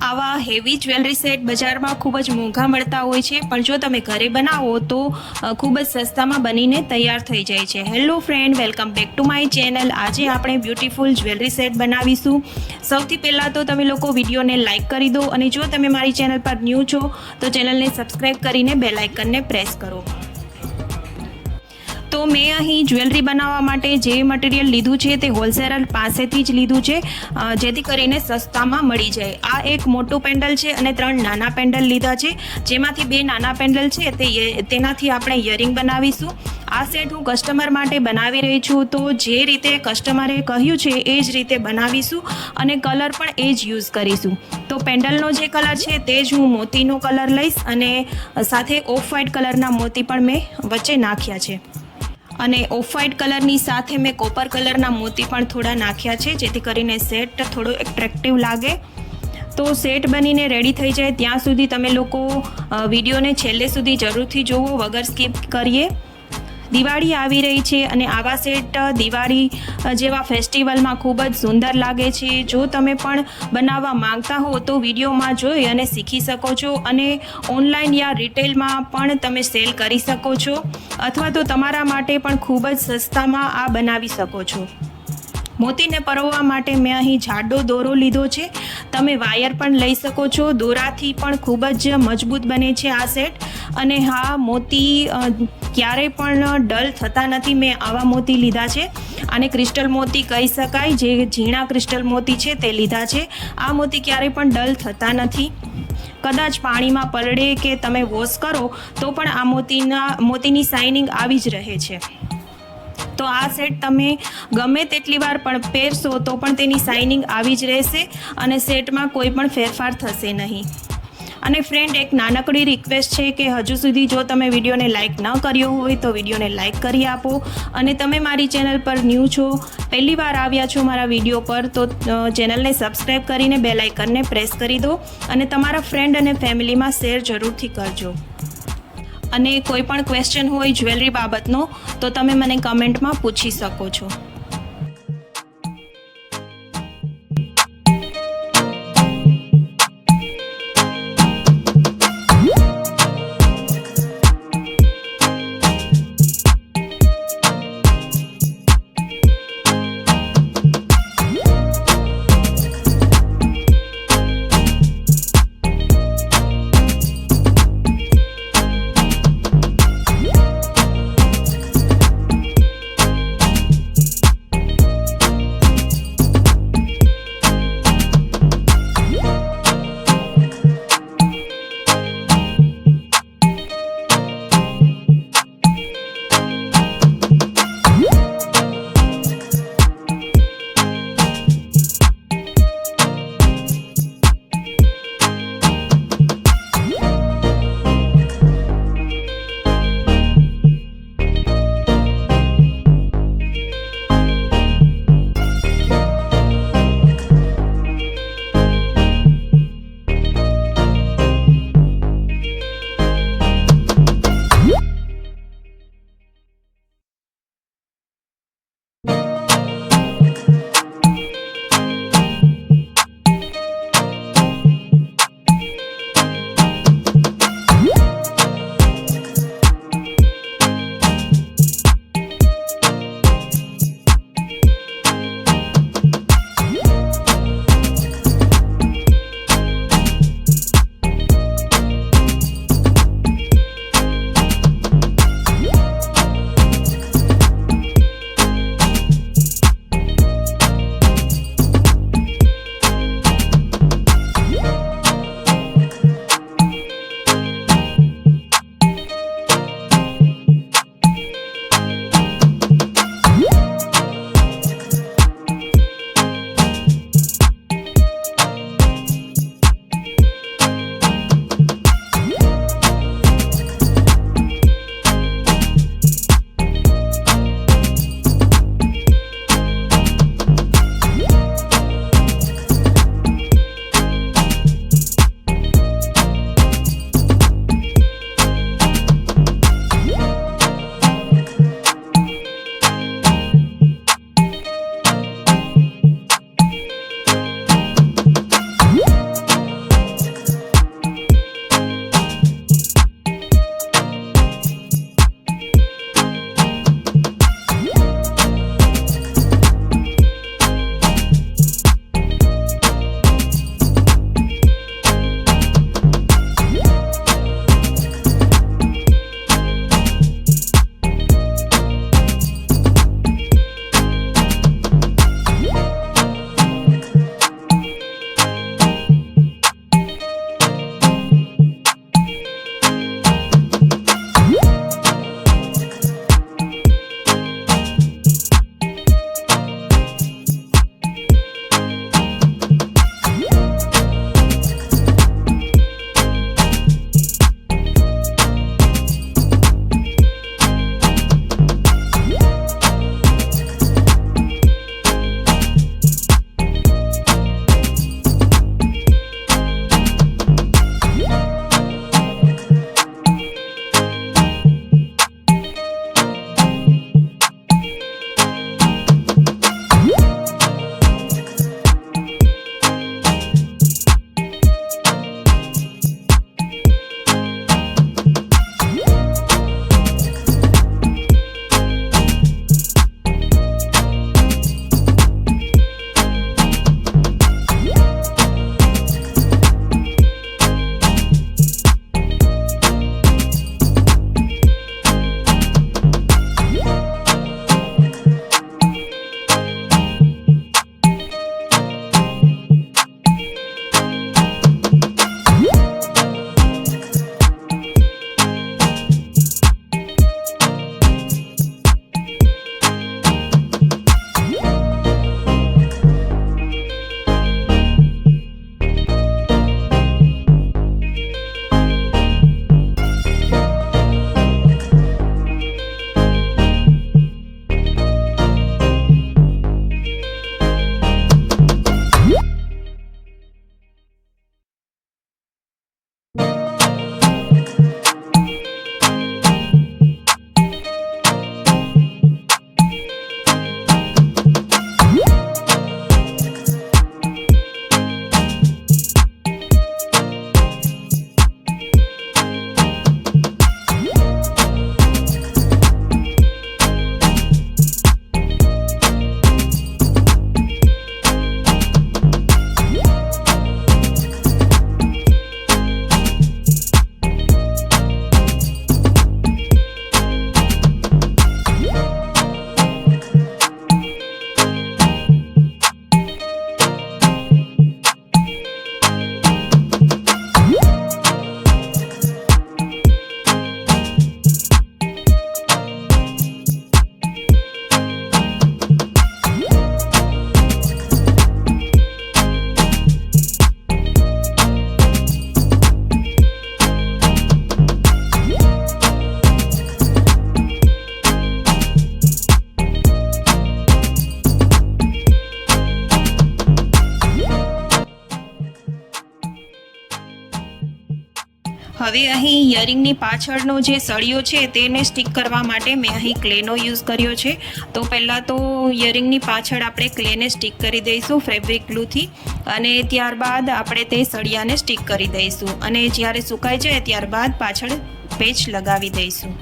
આવા heavy jewellery set બજારમાં ખૂબ જ મોંઘા મળતા હોય છે, પણ જો તમે ઘરે બનાવો તો ખૂબ જ સસ્તામાં બનીને તૈયાર થઈ જાય છે. Hello friend, welcome back to my channel. આજે આપણે બ્યુટીફુલ જ્વેલરી સેટ બનાવીશું. સૌથી પહેલાં તો તમે લોકો વિડીયોને લાઇક કરી દો, અને જો તમે મારી ચેનલ પર ન્યૂ છો તો ચેનલને સબસ્ક્રાઈબ કરીને બેલ આઇકનને પ્રેસ કરો. તો મેં અહીં જ્વેલરી બનાવવા માટે જે મટીરિયલ લીધું છે તે હોલસેલર પાસેથી જ લીધું છે, જેથી કરીને સસ્તામાં મળી જાય. આ એક મોટું પેન્ડલ છે અને 3 નાના પેન્ડલ લીધા છે, જેમાંથી 2 નાના પેન્ડલ છે તેનાથી આપણે ઇયરિંગ બનાવીશું. આ સેટ હું કસ્ટમર માટે બનાવી રહી છું, તો જે રીતે કસ્ટમરે કહ્યું છે એ જ રીતે બનાવીશું અને કલર પણ એ જ યુઝ કરીશું. તો પેન્ડલનો જે કલર છે તે જ હું મોતીનો કલર લઈશ, અને સાથે ઓફ વ્હાઇટ કલરના મોતી પણ મેં વચ્ચે નાખ્યા છે, અને ઓફ વ્હાઇટ કલરની સાથે મેં કોપર કલરના મોતી પણ થોડા નાખ્યા છે, જેથી કરીને સેટ થોડો એટ્રેક્ટિવ લાગે. તો સેટ બનીને રેડી થઈ જાય ત્યાં સુધી તમે લોકો વિડીયોને છેલ્લે સુધી જરૂરથી જુઓ, વગર સ્કીપ કરીએ. દિવાળી આવી રહી છે અને આવા સેટ દિવાળી જેવા ફેસ્ટિવલમાં ખૂબ જ સુંદર લાગે છે. જો તમે પણ બનાવવા માંગતા હો તો વિડીયોમાં જોઈ અને શીખી શકો છો, અને ઓનલાઈન યા રિટેલમાં પણ તમે સેલ કરી શકો છો, અથવા તો તમારા માટે પણ ખૂબ જ સસ્તામાં આ બનાવી શકો છો. મોતીને પરોવવા માટે મેં અહીં જાડો દોરો લીધો છે. તમે વાયર પણ લઈ શકો છો. દોરાથી પણ ખૂબ જ મજબૂત બને છે આ સેટ. અને હા, મોતી ક્યારેય પણ ડલ થતા નથી. મેં આવા મોતી લીધા છે, આને ક્રિસ્ટલ મોતી કહી શકાય, જે ઝીણા ક્રિસ્ટલ મોતી છે તે લીધા છે. આ મોતી ક્યારેય પણ ડલ થતા નથી. કદાચ પાણીમાં પલળે કે તમે વોશ કરો તો પણ આ મોતીની શાઇનિંગ આવી જ રહે છે. તો આ સેટ તમે ગમે તેટલી વાર પણ પહેરશો તો પણ તેની શાઇનિંગ આવી જ રહેશે, અને સેટમાં કોઈ પણ ફેરફાર થશે નહીં. અને ફ્રેન્ડ, એક નાનકડી રિક્વેસ્ટ છે કે હજુ સુધી જો તમે વિડીયોને લાઇક ન કર્યો હોય તો વિડીયોને લાઇક કરી આપો, અને તમે મારી ચેનલ પર ન્યૂ છો, પહેલી વાર આવ્યા છો મારા વિડીયો પર, તો ચેનલને સબસ્ક્રાઈબ કરીને બેલ આઇકનને પ્રેસ કરી દો, અને તમારા ફ્રેન્ડ અને ફેમિલીમાં શેર જરૂરથી કરજો. અને કોઈ પણ ક્વેશ્ચન હોય જ્વેલરી બાબતનો તો તમે મને કમેન્ટમાં પૂછી શકો છો. હવે અહીં ઇયરિંગની પાછળનો જે સળિયો છે તેને સ્ટીક કરવા માટે મેં અહીં ક્લેનો યુઝ કર્યો છે. તો પહેલાં તો ઇયરિંગની પાછળ આપણે ક્લેને સ્ટીક કરી દઈશું ફેબ્રિક ગ્લુથી, અને ત્યારબાદ આપણે તે સળિયાને સ્ટીક કરી દઈશું, અને જ્યારે સુકાઈ જાય ત્યારબાદ પાછળ પેચ લગાવી દઈશું.